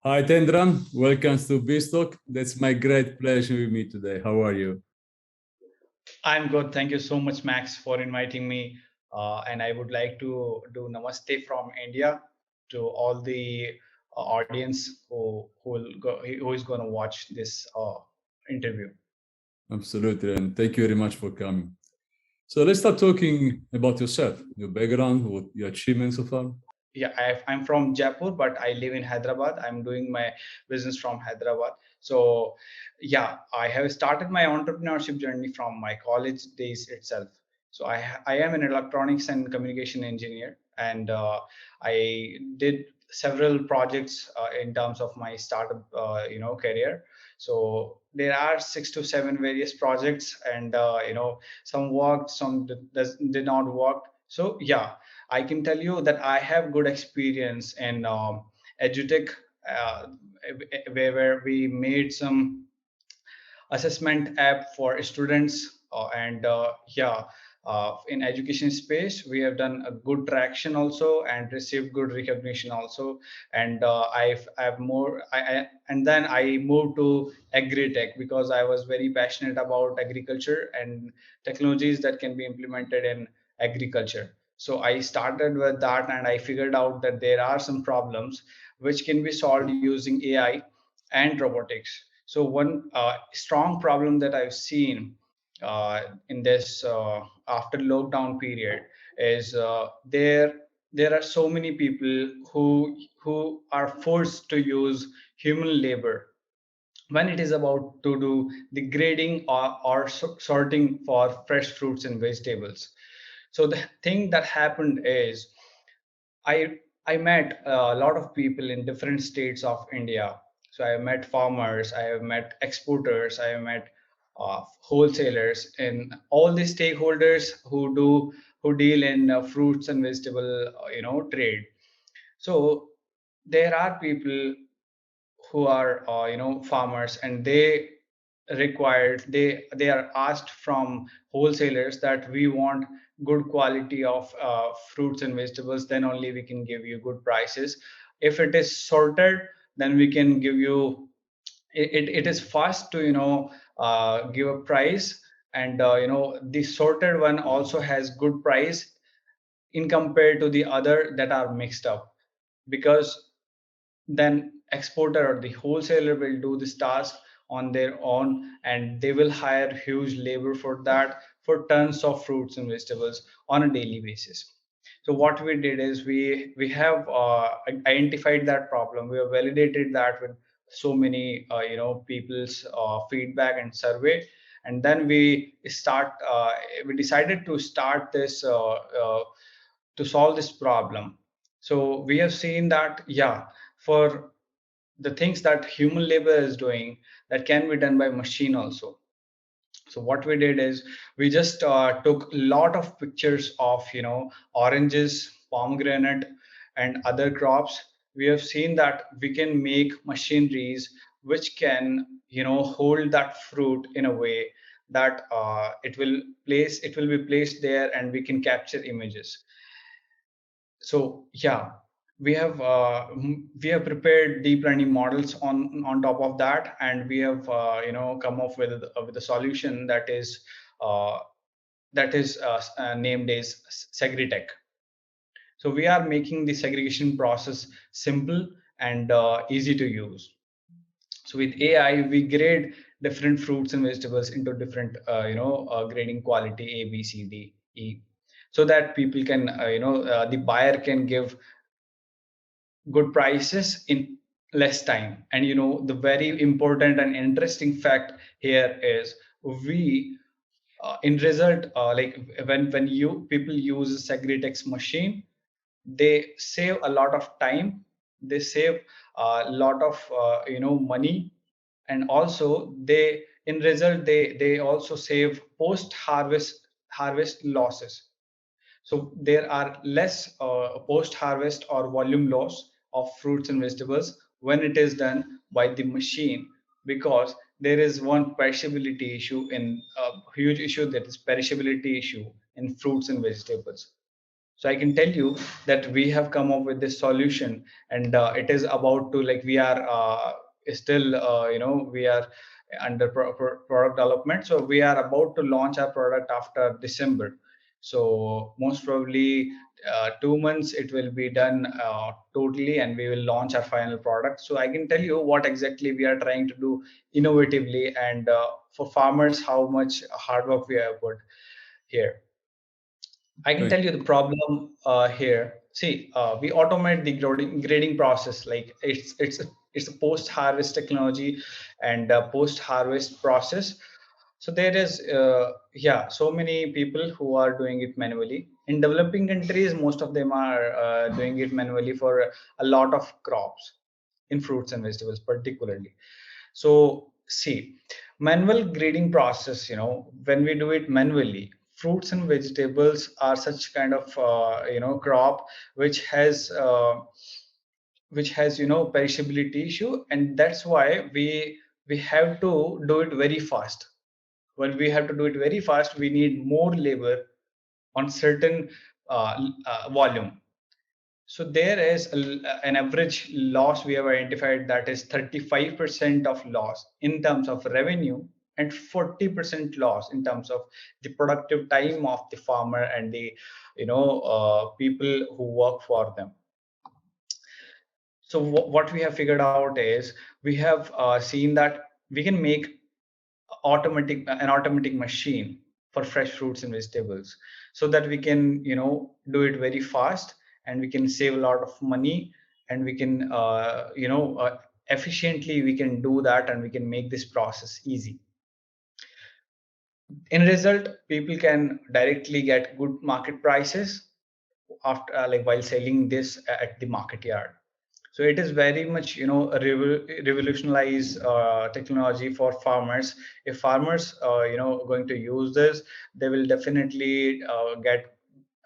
Hi, Hetendra. Welcome to BizTalk. That's my great pleasure with me today. How are you? I'm good. Thank you so much, Max, for inviting me. And I would like to do namaste from India to all the audience who is going to watch this interview. Absolutely. And thank you very much for coming. So let's start talking about yourself, your background, what your achievements so far. Yeah, I'm from Jaipur, but I live in Hyderabad. I'm doing my business from Hyderabad. So, yeah, I have started my entrepreneurship journey from my college days itself. So, I am an electronics and communication engineer, and I did several projects in terms of my startup, career. So there are 6 to 7 various projects, and some worked, some did not work. So yeah, I can tell you that I have good experience in Edu-Tech, uh, where we made some assessment app for students, and yeah, in education space we have done a good traction also and received good recognition also. And I've more and then I moved to agri-tech because I was very passionate about agriculture and technologies that can be implemented in agriculture. So I started with that, and I figured out that there are some problems which can be solved using AI and robotics. So one strong problem that I've seen in this after lockdown period is there are so many people who are forced to use human labor when it is about to do the grading or sorting for fresh fruits and vegetables. So the thing that happened is I met a lot of people in different states of India. So I have met farmers, I have met exporters, I have met wholesalers, and all the stakeholders who deal in fruits and vegetable trade. So there are people who are farmers, and they are asked from wholesalers that we want good quality of fruits and vegetables, then only we can give you good prices. If it is sorted, then we can give you it is fast to give a price. And the sorted one also has good price in compared to the other that are mixed up, because then exporter or the wholesaler will do this task on their own, and they will hire huge labor for that, for tons of fruits and vegetables on a daily basis. So what we did is we have identified that problem, we have validated that with so many people's feedback and survey. And then we decided to start this to solve this problem. So we have seen that, yeah, for the things that human labor is doing, that can be done by machine also. So what we did is we just took a lot of pictures of oranges, pomegranate, and other crops. We have seen that we can make machineries which can hold that fruit in a way that it will be placed there, and we can capture images. So yeah, we have prepared deep learning models on top of that, and we have come up with a solution uh, that is named as Segri-Tech. So we are making the segregation process simple and easy to use. So with AI, we grade different fruits and vegetables into different grading quality A, B, C, D, E, so that people can the buyer can give good prices in less time. And the very important and interesting fact here is we in result, like when you people use Segretex machine, they save a lot of time, they save a lot of money. And also they in result they also save post harvest losses. So there are less post harvest or volume loss of fruits and vegetables when it is done by the machine, because there is one perishability issue in a huge issue, that is perishability issue in fruits and vegetables. So I can tell you that we have come up with this solution, and it is about to, like, we are still we are under product development. So we are about to launch our product after December. So most probably 2 months it will be done totally, and we will launch our final product. So I can tell you what exactly we are trying to do innovatively, and for farmers how much hard work we have put here. I can tell you the problem here. See, we automate the grading process. Like, it's a post-harvest technology and post-harvest process. So there is so many people who are doing it manually. In developing countries, most of them are doing it manually for a lot of crops, in fruits and vegetables particularly. So see, manual grading process, when we do it manually, fruits and vegetables are such kind of crop which has perishability issue, and that's why we have to do it very fast. When we have to do it very fast, we need more labor on certain volume. So there is an average loss we have identified, that is 35% of loss in terms of revenue, and 40% loss in terms of the productive time of the farmer and the people who work for them. So what we have figured out is, we have seen that we can make an automatic machine for fresh fruits and vegetables, so that we can do it very fast, and we can save a lot of money, and we can efficiently we can do that, and we can make this process easy. In result, people can directly get good market prices after while selling this at the market yard. So it is very much a revolutionize technology for farmers. If farmers going to use this, they will definitely get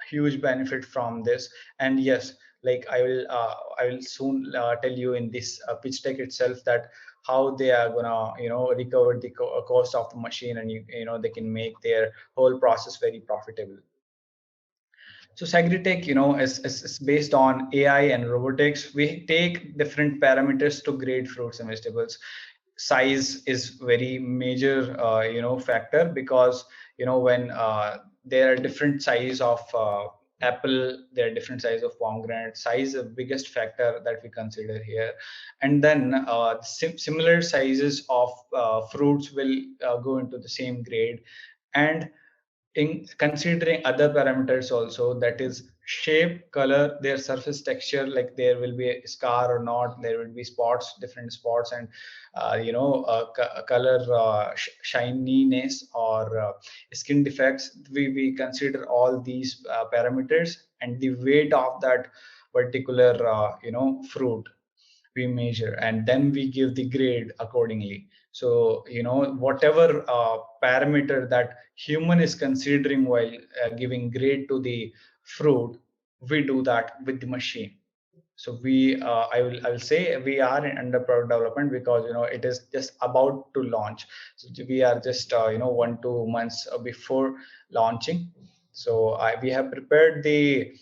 huge benefit from this. And yes, like I will soon tell you in this pitch deck itself that how they are gonna recover the cost of the machine, and they can make their whole process very profitable. So Segri-Tech, is based on AI and robotics. We take different parameters to grade fruits and vegetables. Size is very major, factor, because when there are different size of apple, there are different size of pomegranate. Size is the biggest factor that we consider here, and then similar sizes of fruits will go into the same grade, and in considering other parameters also, that is shape, color, their surface texture, like there will be a scar or not, there will be spots, different spots, and color shininess or skin defects. We consider all these parameters, and the weight of that particular fruit we measure, and then we give the grade accordingly. So whatever parameter that human is considering while giving grade to the fruit, we do that with the machine. So I will say we are in under product development, because it is just about to launch. So we are just 1-2 months before launching. So we have prepared the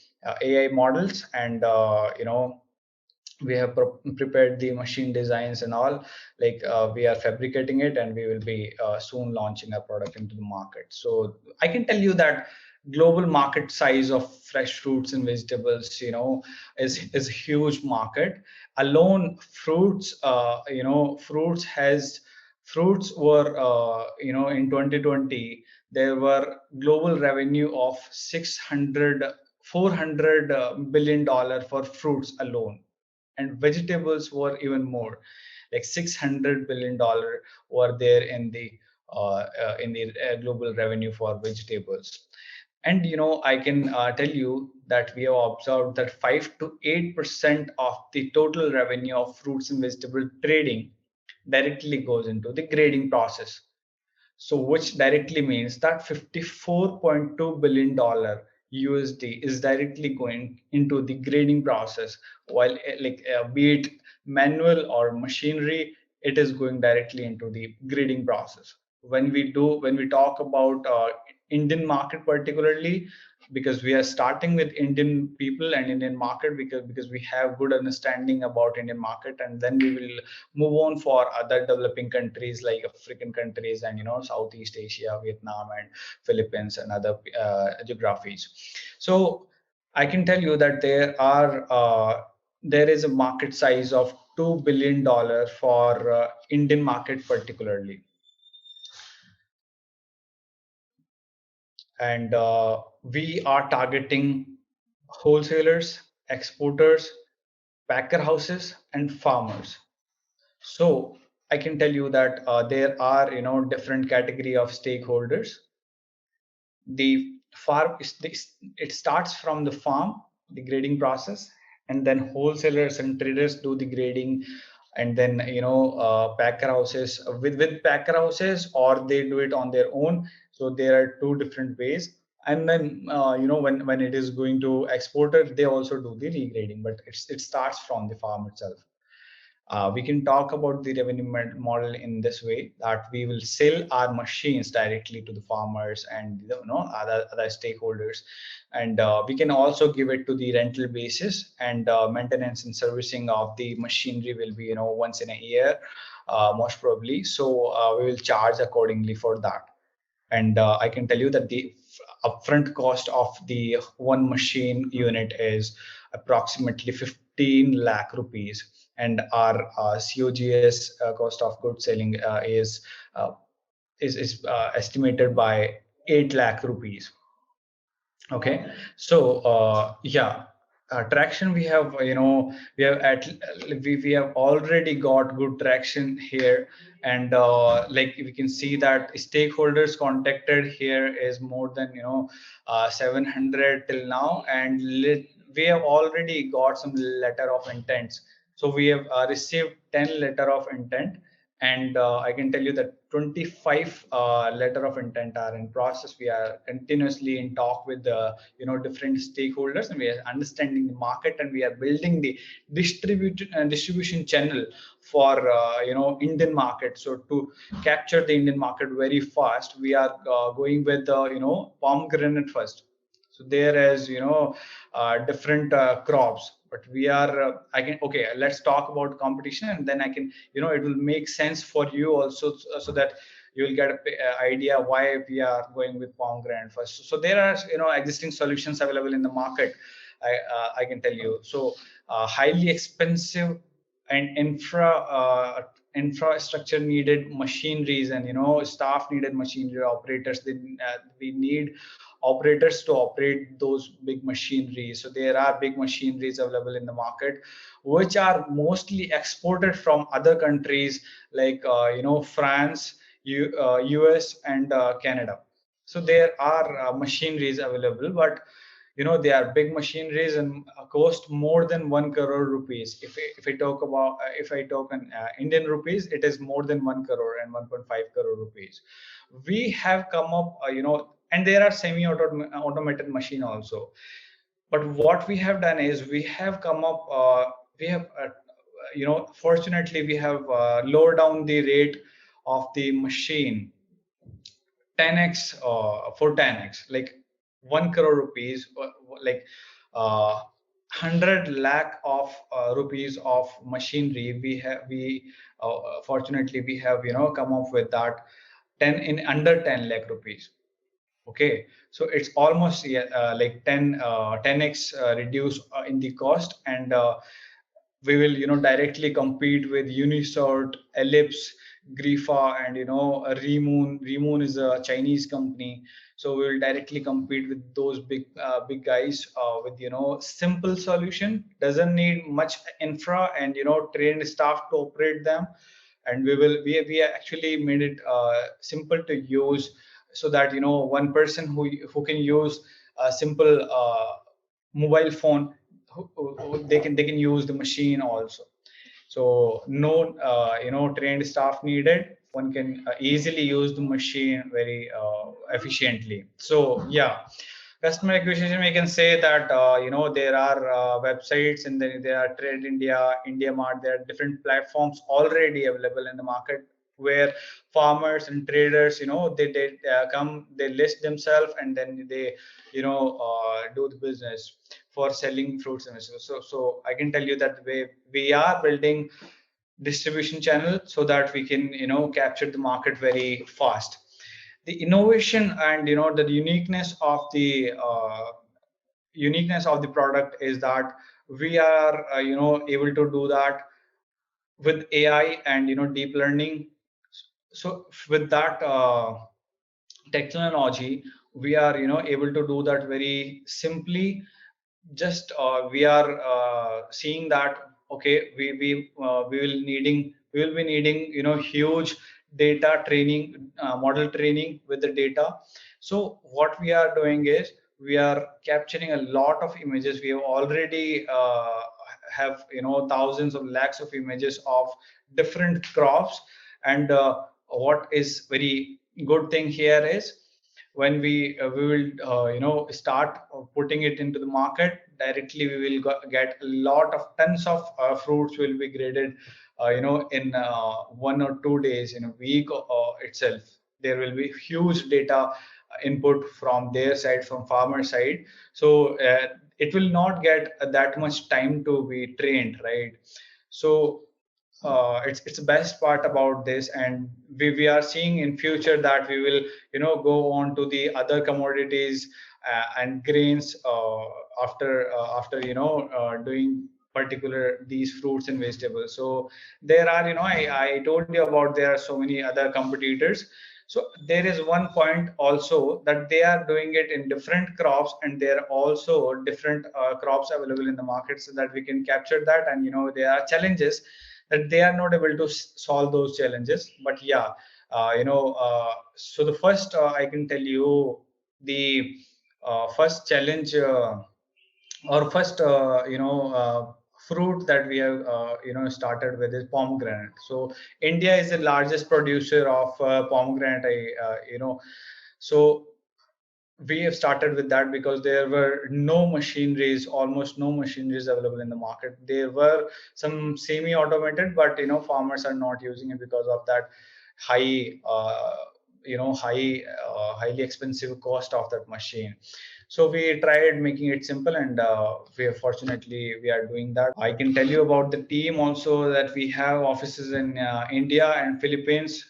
AI models, and we have prepared the machine designs and all. Like we are fabricating it, and we will be soon launching our product into the market. So I can tell you that global market size of fresh fruits and vegetables is a huge market. Alone fruits, fruits were in 2020 there were global revenue of 400 billion-dollar for fruits alone, and vegetables were even more, like $600 billion were there in the global revenue for vegetables. And I can tell you that we have observed that 5 to 8% of the total revenue of fruits and vegetable trading directly goes into the grading process. So which directly means that $54.2 billion USD is directly going into the grading process, while be it manual or machinery, it is going directly into the grading process. When we talk about Indian market particularly, because we are starting with Indian people and Indian market, because we have good understanding about Indian market, and then we will move on for other developing countries like African countries and Southeast Asia, Vietnam and Philippines and other geographies. So I can tell you that there is a market size of $2 billion for Indian market particularly. And we are targeting wholesalers, exporters, packer houses, and farmers. So I can tell you that there are different category of stakeholders. The farm it starts from the farm, the grading process, and then wholesalers and traders do the grading, and then packer houses with packer houses, or they do it on their own. So there are two different ways. And then when it is going to exporter, they also do the regrading, but it starts from the farm itself. We can talk about the revenue model in this way, that we will sell our machines directly to the farmers and other stakeholders, and we can also give it to the rental basis, and maintenance and servicing of the machinery will be once in a year, most probably. So we will charge accordingly for that. And I can tell you that the upfront cost of the one machine unit is approximately 15 lakh rupees, and our COGS, cost of goods selling, is estimated by 8 lakh rupees. Okay, so yeah, traction we have, we have already got good traction here. And like we can see that stakeholders contacted here is more than 700 till now, and we have already got some letter of intents. So we have received 10 letter of intent, and I can tell you that 25 letter of intent are in process. We are continuously in talk with the different stakeholders, and we are understanding the market, and we are building the distribution channel for Indian market. So to capture the Indian market very fast, we are going with pomegranate first. So there is different crops, but we are okay, let's talk about competition, and then I can it will make sense for you also, so that you will get an idea why we are going with pomegranate first. So there are existing solutions available in the market. I can tell you. So highly expensive and infrastructure needed machineries, and staff needed machinery operators. We need operators to operate those big machineries. So there are big machineries available in the market, which are mostly exported from other countries like France, US, and Canada. So there are machineries available, but they are big machineries and cost more than 1 crore rupees. If I talk about if I talk in Indian rupees, it is more than 1 crore and 1.5 crore rupees. We have come up, and there are semi-automated machine also. But what we have done is we have come up, we have fortunately we have lowered down the rate of the machine 10x, for 10x, like 1 crore rupees, like 100 lakh of rupees of machinery. We fortunately we have come up with that 10 in under 10 lakh rupees. Okay, so it's almost like 10x reduce in the cost. And we will directly compete with Unisort, Ellipse, Grifa, and Remoon. Remoon is a Chinese company. So we will directly compete with those big guys with simple solution. Doesn't need much infra and trained staff to operate them. And we actually made it simple to use, so that one person who can use a simple mobile phone, they can use the machine also. So no trained staff needed. One can easily use the machine very efficiently. So yeah, customer acquisition, we can say that there are websites, and then there are Trade India, India Mart. There are different platforms already available in the market. where farmers and traders, they come, they list themselves, and then they, do the business for selling fruits and vegetables. So I can tell you that we are building distribution channel so that we can, capture the market very fast. The innovation and, the uniqueness of the product is that we are, able to do that with AI and, deep learning. So with that technology, we are, able to do that very simply. Just we are seeing that, okay, we will be needing, huge data training, model training with the data. So what we are doing is we are capturing a lot of images. We have already have, thousands of lakhs of images of different crops. And what is very good thing here is when we will, start putting it into the market directly, we will get a lot of tons of fruits will be graded, in 1 or 2 days, in a week itself. There will be huge data input from their side, from farmer side. So it will not get that much time to be trained, right? So it's the best part about this. And we are seeing in future that we will, go on to the other commodities and grains after doing particular these fruits and vegetables. So there are, I told you about, there are so many other competitors. So there is one point also that they are doing it in different crops, and there are also different crops available in the market, so that we can capture that. And, there are challenges that they are not able to solve those challenges. But yeah, so the first, I can tell you, the first challenge, or first, fruit that we have, started with is pomegranate. So India is the largest producer of pomegranate. So we have started with that because there were no machineries, almost no machineries available in the market. There were some semi-automated, but, farmers are not using it because of that high, highly expensive cost of that machine. So we tried making it simple, and fortunately we are doing that. I can tell you about the team also, that we have offices in India and Philippines.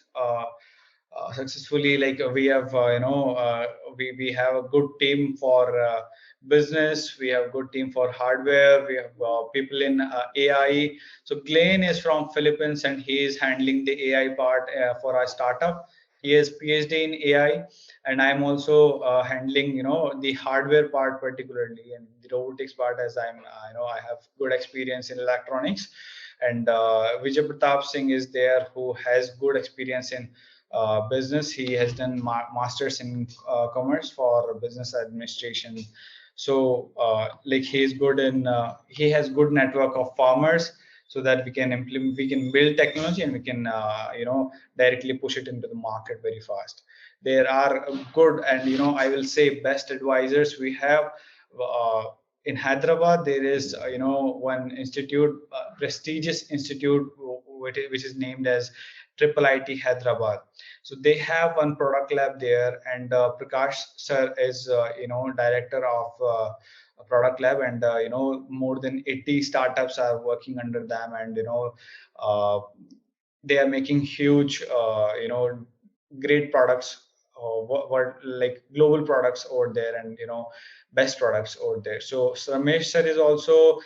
Successfully, like we have, we have a good team for business, we have good team for hardware, we have people in AI. So Glenn is from Philippines, and he is handling the AI part for our startup. He has PhD in AI, and I'm also handling, the hardware part particularly, and the robotics part, as I'm, I have good experience in electronics. And Vijay Pratap Singh is there, who has good experience in business. He has done masters in commerce for business administration. So like he is good in, he has good network of farmers, so that we can implement, we can build technology, and we can, directly push it into the market very fast. There are good, and, I will say, best advisors we have. In Hyderabad, there is, one institute, prestigious institute, which is named as Triple IT Hyderabad. So they have one product lab there, and Prakash sir is, director of a product lab, and, more than 80 startups are working under them, and, they are making huge, great products, what like global products over there, and, best products over there. So Ramesh sir is also,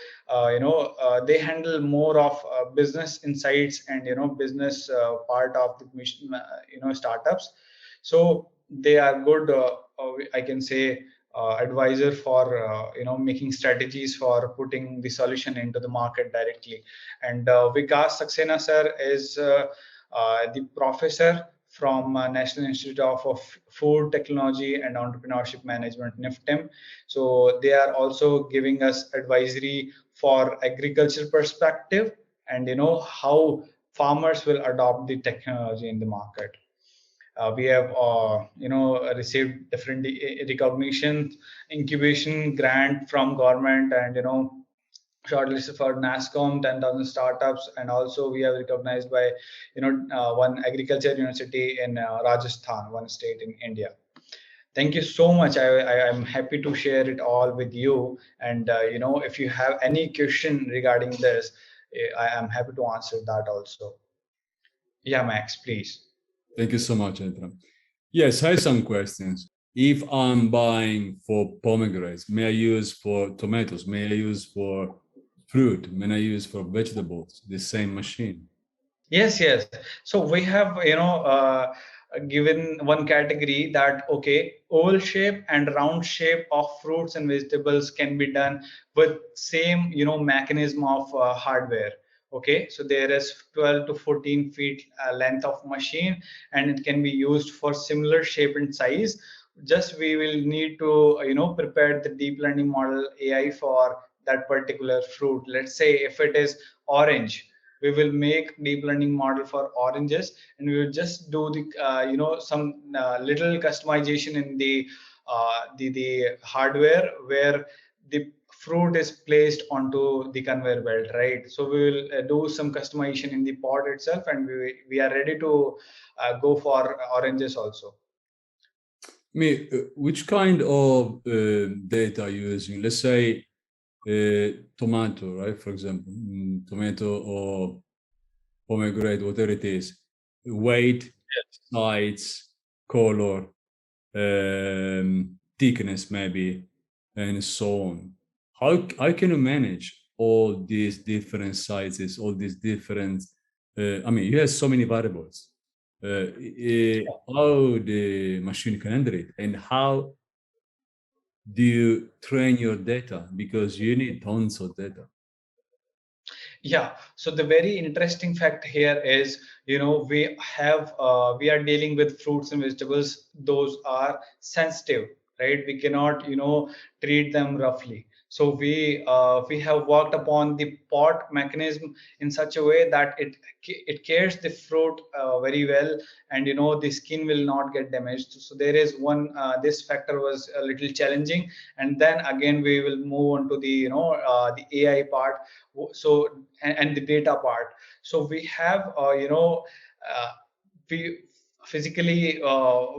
they handle more of business insights and, business part of the mission, startups. So they are good, I can say, advisor for, making strategies for putting the solution into the market directly. And Vikas Saxena sir is the professor from National Institute of Food Technology and Entrepreneurship Management, NIFTEM. So they are also giving us advisory for agriculture perspective, and, how farmers will adopt the technology in the market. We have, received different recognition, incubation grant from government, and, shortlisted for NASSCOM 10,000 startups, and also we are recognized by one agriculture university in Rajasthan, one state in India. Thank you so much. I am happy to share it all with you. And if you have any question regarding this, I am happy to answer that also. Yeah, Max, please. Thank you so much, Hetendra. Yes, I have some questions. If I'm buying for pomegranates, may I use for tomatoes? May I use for fruit? May I use for vegetables? The same machine? Yes. So we have given one category that okay, oval shape and round shape of fruits and vegetables can be done with same mechanism of hardware. Okay, so there is 12 to 14 feet length of machine, and it can be used for similar shape and size. Just we will need to prepare the deep learning model AI for that particular fruit. Let's say if it is orange, we will make deep learning model for oranges, and we will just do the some little customization in the hardware where the fruit is placed onto the conveyor belt, right? So we will do some customization in the pod itself, and we are ready to go for oranges also. Which kind of data are you using? Let's say tomato, right? For example, tomato or pomegranate, whatever it is, weight, size, color, thickness, maybe, and so on. How can you manage all these different sizes, all these different? You have so many variables. How the machine can handle it, and how do you train your data, because you need tons of data? Yeah, so the very interesting fact here is, we are dealing with fruits and vegetables. Those are sensitive, right? We cannot treat them roughly. So we have worked upon the pot mechanism in such a way that it cares the fruit very well, and the skin will not get damaged. So there is one this factor was a little challenging, and then again we will move on to the the AI part. So and the data part. So we have we physically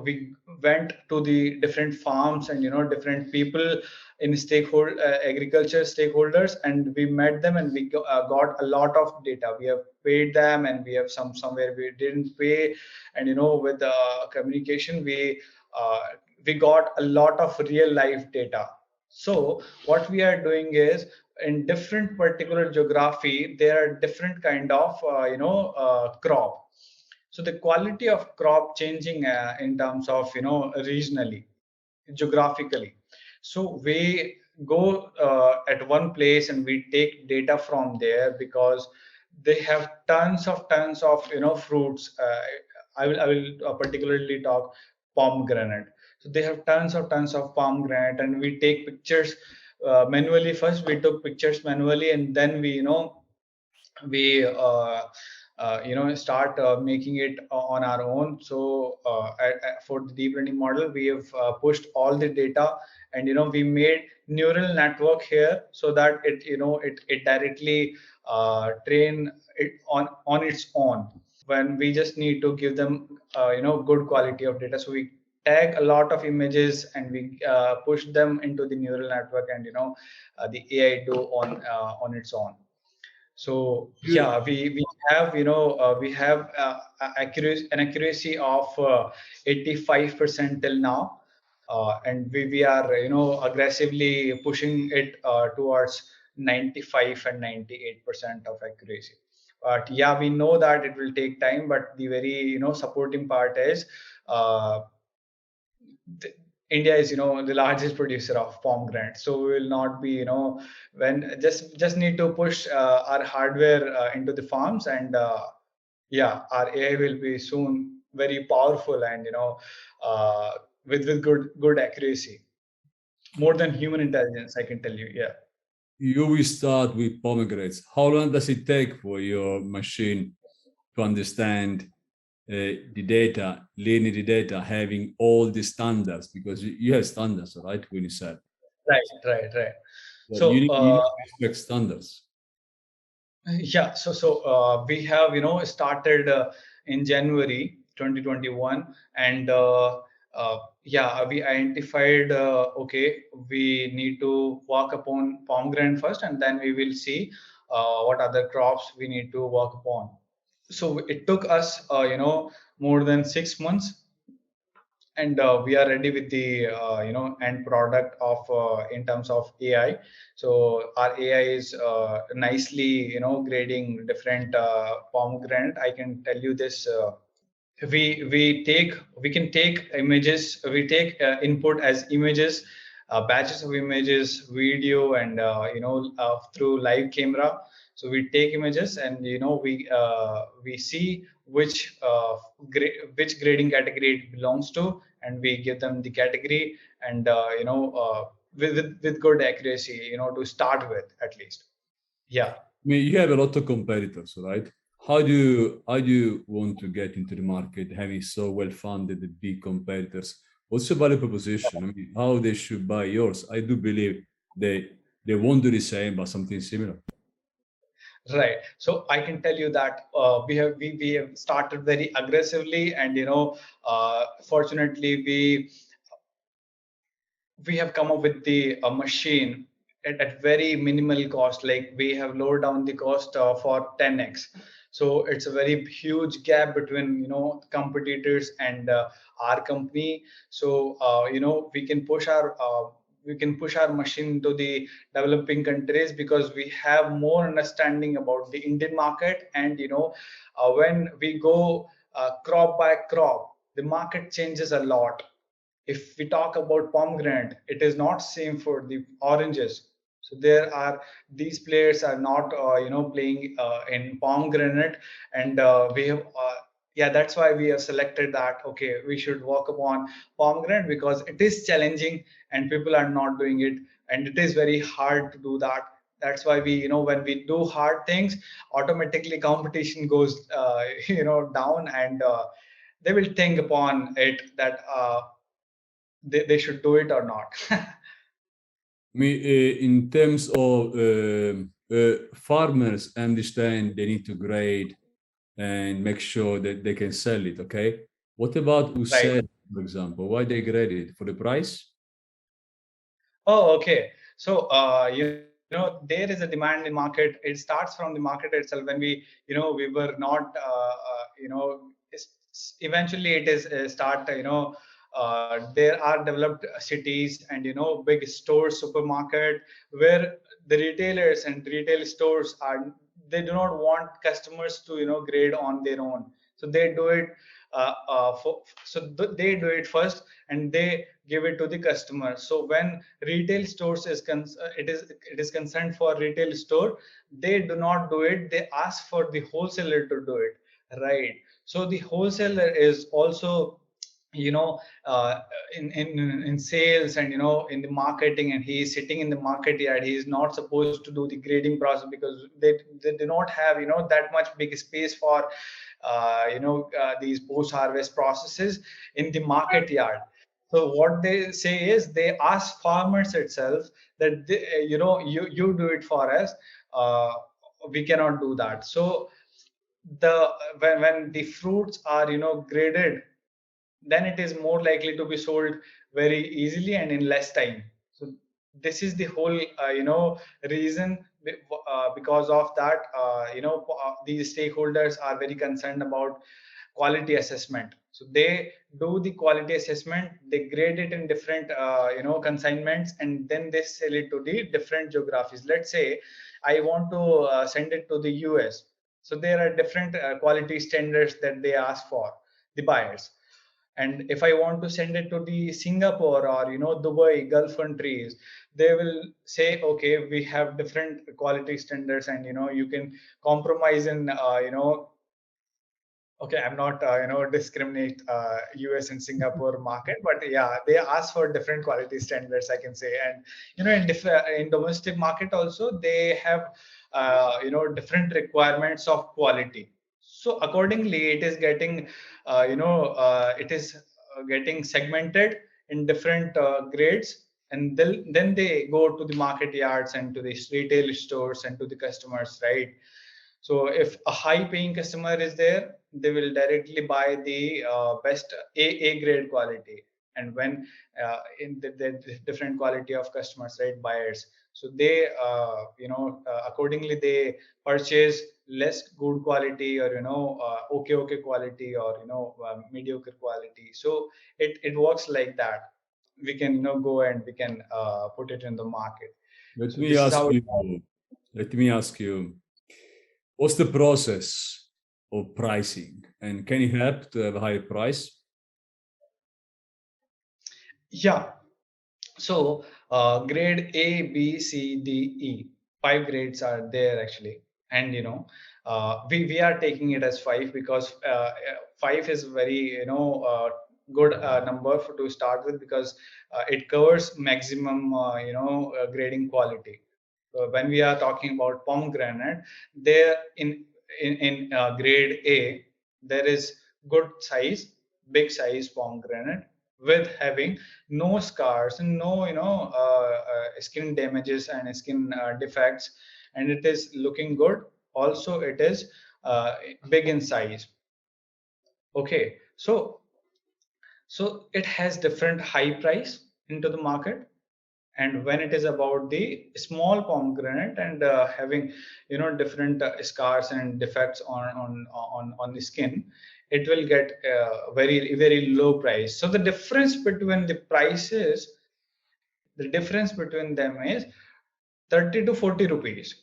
we went to the different farms and different people in stakeholder agriculture stakeholders, and we met them, and we got a lot of data. We have paid them, and we have somewhere we didn't pay, and with the communication we got a lot of real life data. So what we are doing is, in different particular geography there are different kind of crop. So the quality of crop changing in terms of regionally, geographically. So we go at one place and we take data from there, because they have tons of fruits. I will particularly talk pomegranate. So they have tons of pomegranate, and we take pictures manually. First we took pictures manually, and then we start making it on our own. So for the deep learning model, we have pushed all the data, and we made neural network here, so that it directly train it on its own, when we just need to give them good quality of data. So we tag a lot of images, and we push them into the neural network, and the AI do on its own. So yeah, we have we have an accuracy of 85% till now, and we are aggressively pushing it towards 95 and 98% of accuracy. But yeah, we know that it will take time, but the very supporting part is uh, India is the largest producer of pomegranate, so we will not be when just need to push our hardware into the farms, and yeah, our AI will be soon very powerful, and uh, with good accuracy, more than human intelligence, I can tell you. Yeah. You will start with pomegranates. How long does it take for your machine to understand the data, learning the data, having all the standards? Because you have standards, right? When you said. Right. So you need to respect standards. Yeah, we have started in January 2021, and yeah, we identified okay, we need to work upon pomegranate first, and then we will see what other crops we need to work upon. So it took us more than 6 months, and we are ready with the end product of in terms of AI. So our AI is nicely grading different pomegranate. I can tell you this. We can take images, we take input as images, batches of images, video, and through live camera. So we take images, and we see which grading category it belongs to, and we give them the category, and with good accuracy, to start with, at least. Yeah. I mean, you have a lot of competitors, right? How do you want to get into the market having so well-funded big competitors? What's your value proposition? I mean, how they should buy yours? I do believe they won't do the same, but something similar. Right. So I can tell you that we have started very aggressively, and fortunately we have come up with the machine at very minimal cost. Like, we have lowered down the cost for 10x. So it's a very huge gap between competitors and our company. So we can push our machine to the developing countries, because we have more understanding about the Indian market. And when we go crop by crop, the market changes a lot. If we talk about pomegranate, it is not same for the oranges. So there are, these players are not playing in pomegranate. And we have yeah, that's why we have selected that, okay, we should work upon pomegranate, because it is challenging and people are not doing it, and it is very hard to do that. That's why we, when we do hard things, automatically competition goes down, and they will think upon it that they should do it or not. I mean, in terms of farmers understand they need to grade and make sure that they can sell it, okay? What about who Right. sell, for example? Why they grade it? For the price? Oh, okay. So, there is a demand in market. It starts from the market itself. When we were not, eventually it is start, there are developed cities and, big stores, supermarket, where the retailers and retail stores they do not want customers to, grade on their own. So they do it, they do it first, and they give it to the customer. So when retail stores it is concerned for retail store, they do not do it, they ask for the wholesaler to do it, right? So the wholesaler is also, you know uh, in sales, and in the marketing, and he is sitting in the market yard. He is not supposed to do the grading process, because they do not have that much big space for these post harvest processes in the market yard. So what they say is, they ask farmers itself that you do it for us. uh, we cannot do that. So when the fruits are graded, then it is more likely to be sold very easily and in less time. So this is the whole reason. Because of that, these stakeholders are very concerned about quality assessment. So they do the quality assessment, they grade it in different consignments, and then they sell it to the different geographies. Let's say I want to send it to the US. So there are different quality standards that they ask for, the buyers. And if I want to send it to the Singapore or Dubai, Gulf countries, they will say, okay, we have different quality standards, and you can compromise in okay, I'm not discriminate US and Singapore market, but yeah, they ask for different quality standards, I can say. And in domestic market also, they have different requirements of quality. So accordingly, it is getting it is getting segmented in different grades, and then they go to the market yards and to the retail stores and to the customers, right? So if a high paying customer is there, they will directly buy the best A grade quality. And when in the different quality of customers, right, buyers, so they accordingly they purchase less good quality, or okay quality, or mediocre quality. So it works like that. We can go and we can put it in the market. Let So me this is ask how you, let me ask you, what's the process of pricing? And can you help to have a higher price? Yeah. So grade A, B, C, D, E, 5 grades are there actually, and we are taking it as 5 because 5 is very good number to start with, because it covers maximum grading quality. When we are talking about pomegranate, there in grade A, there is good size, big size pomegranate with having no scars and no skin damages and skin defects, and it is looking good. Also, it is big in size. Okay, so it has different high price into the market. And when it is about the small pomegranate and having different scars and defects on the skin, it will get very very low price. So the difference between the prices, the difference between them is 30 to 40 rupees.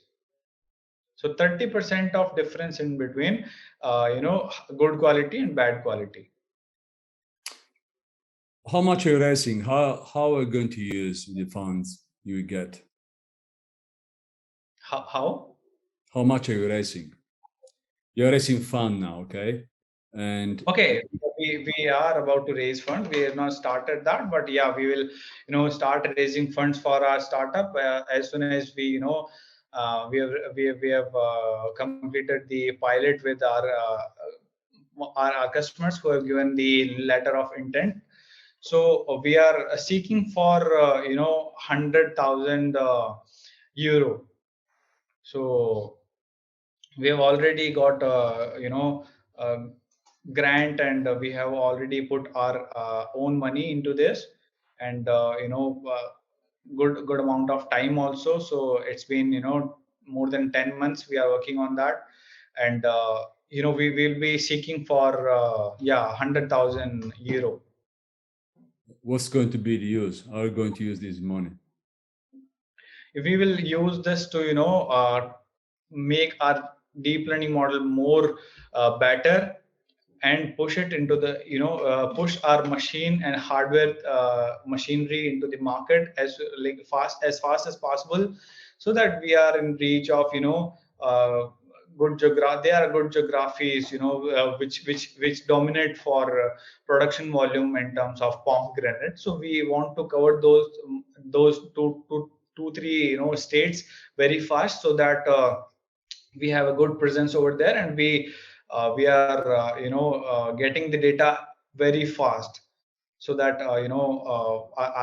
So 30% of difference in between good quality and bad quality. How much are you raising? How are you going to use the funds you get? How much are you raising? You're raising fund now, okay? And okay, we are about to raise fund. We have not started that, but yeah, we will start raising funds for our startup as soon as we have completed the pilot with our customers who have given the letter of intent. So we are seeking for 100,000 euro. So we have already got grant, and we have already put our own money into this, and good amount of time also. So it's been more than 10 months we are working on that, and we will be seeking for 100,000 euro. what's going to be the use? How are you going to use this money? If we will use this to make our deep learning model more better, and push it into the push our machine and hardware machinery into the market as fast as possible, so that we are in reach of good geography. There are good geographies which dominate for production volume in terms of pomegranate. So we want to cover those two three states very fast, so that we have a good presence over there, and we are getting the data very fast, so that our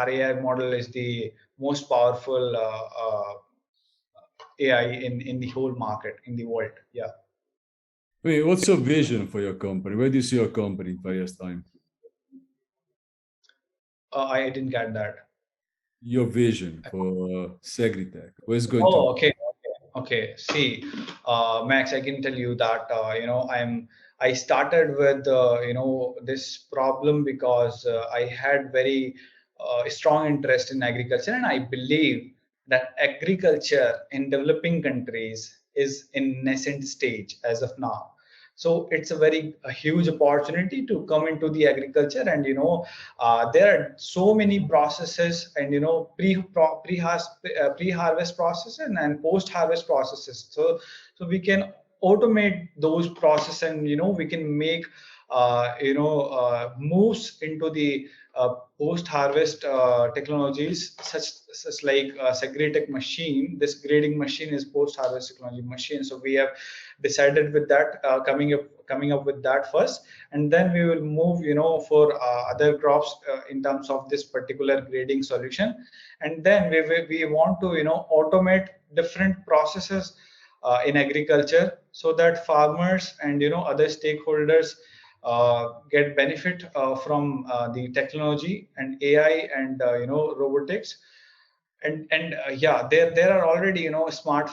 AI model is the most powerful AI in the whole market, in the world. Yeah. I mean, what's your vision for your company? Where do you see your company in 5 years' time? I didn't get that. Your vision for Segri-Tech. Where's going to? Okay. See, Max, I can tell you that I started with this problem because I had very strong interest in agriculture, and I believe that agriculture in developing countries is in nascent stage as of now. So it's a huge opportunity to come into the agriculture, and there are so many processes, and pre-harvest process and post-harvest processes. So we can automate those processes, and we can make moves into the post-harvest technologies, such like Segri machine. This grading machine is post-harvest technology machine. So we have decided with that, coming up with that first, and then we will move, for other crops in terms of this particular grading solution. And then we want to, automate different processes in agriculture, so that farmers and other stakeholders get benefit from the technology and AI and robotics. And yeah, there are already smart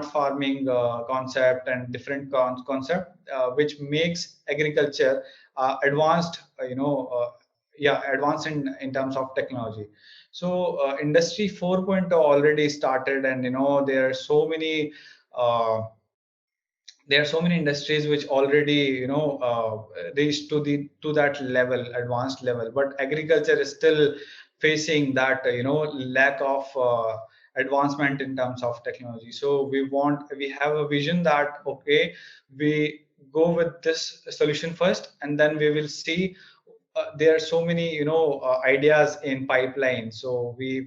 farming concept and different concept which makes agriculture advanced, advanced in terms of technology. So industry 4.0 already started, and there are so many industries which already reached to that level, advanced level, but agriculture is still facing that lack of advancement in terms of technology. So we have a vision that, okay, we go with this solution first, and then we will see there are so many ideas in pipeline. So we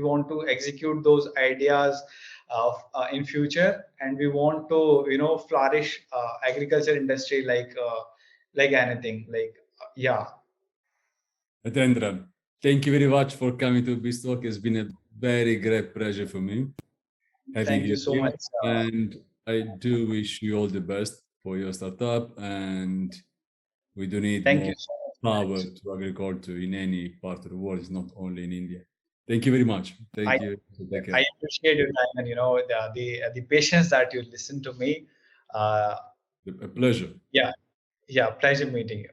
want to execute those ideas in future, and we want to flourish agriculture industry like anything, yeah. Hetendra, thank you very much for coming to BizTalk. It's been a very great pleasure for me having Thank you so here. much. And I do wish you all the best for your startup, and we do need Thank more you so power much. to agriculture in any part of the world. It's not only in India. Thank you very much. Thank you. Take care. I appreciate your time, and the patience that you listen to me. A pleasure. Yeah, pleasure meeting you.